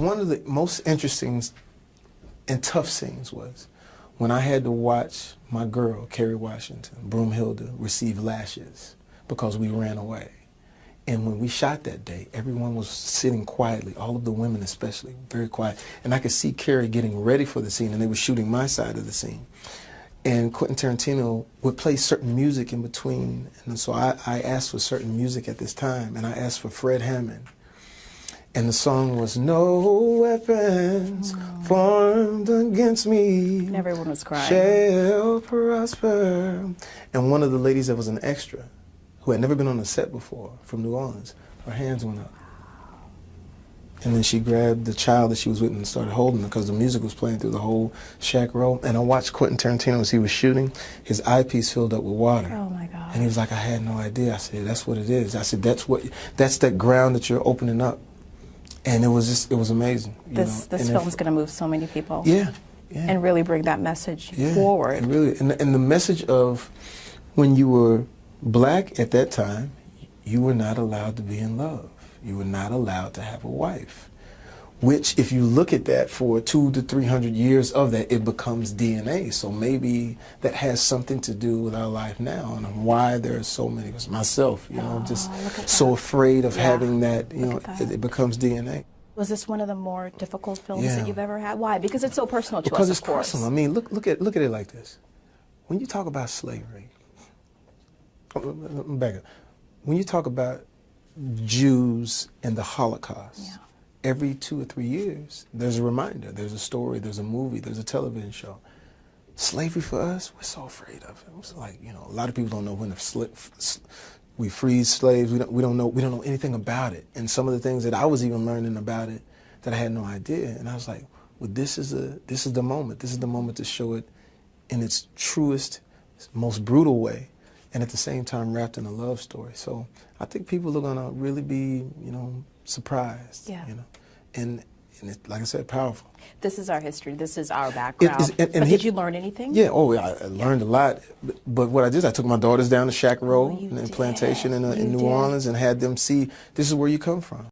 one of the most interesting and tough scenes was when I had to watch my girl, Kerry Washington, Broomhilda, receive lashes because we ran away. And when we shot that day, everyone was sitting quietly, all of the women especially, very quiet. And I could see Kerry getting ready for the scene, and they were shooting my side of the scene. And Quentin Tarantino would play certain music in between. And so I asked for certain music at this time, and I asked for Fred Hammond. And the song was, "No weapons formed against me and everyone was crying. Shall prosper." And one of the ladies that was an extra, who had never been on a set before, from New Orleans, her hands went up. And then she grabbed the child that she was with and started holding her because the music was playing through the whole shack row. And I watched Quentin Tarantino as he was shooting. His eyepiece filled up with water. Oh my God. And he was like, "I had no idea." I said, "That's what it is." I said, that's that ground that you're opening up. And it was amazing. This film's going to move so many people. Yeah. And really bring that message forward. And the message of when you were black at that time, you were not allowed to be in love. You were not allowed to have a wife. Which, if you look at that for 200 to 300 years of that, it becomes DNA. So maybe that has something to do with our life now and why there are so many of us. Myself, just so afraid of having that, it becomes DNA. Was this one of the more difficult films that you've ever had? Why? Because it's so personal to us, Because it's of course. personal. I mean, look at it like this. When you talk about slavery, back up. When you talk about Jews and the Holocaust, every 2 or 3 years, there's a reminder, there's a story, there's a movie, there's a television show. Slavery for us, we're so afraid of it. It was like, a lot of people don't know when we freed slaves. We don't know anything about it. And some of the things that I was even learning about it that I had no idea. And I was like, well, this is the moment. This is the moment to show it in its truest, most brutal way, and at the same time wrapped in a love story. So I think people are gonna really be, surprised. And it's, like I said, powerful. This is our history. This is our background. But did you learn anything? Yeah. Oh, I learned a lot. But what I did, I took my daughters down to Shack Row and Plantation in New Orleans and had them see this is where you come from.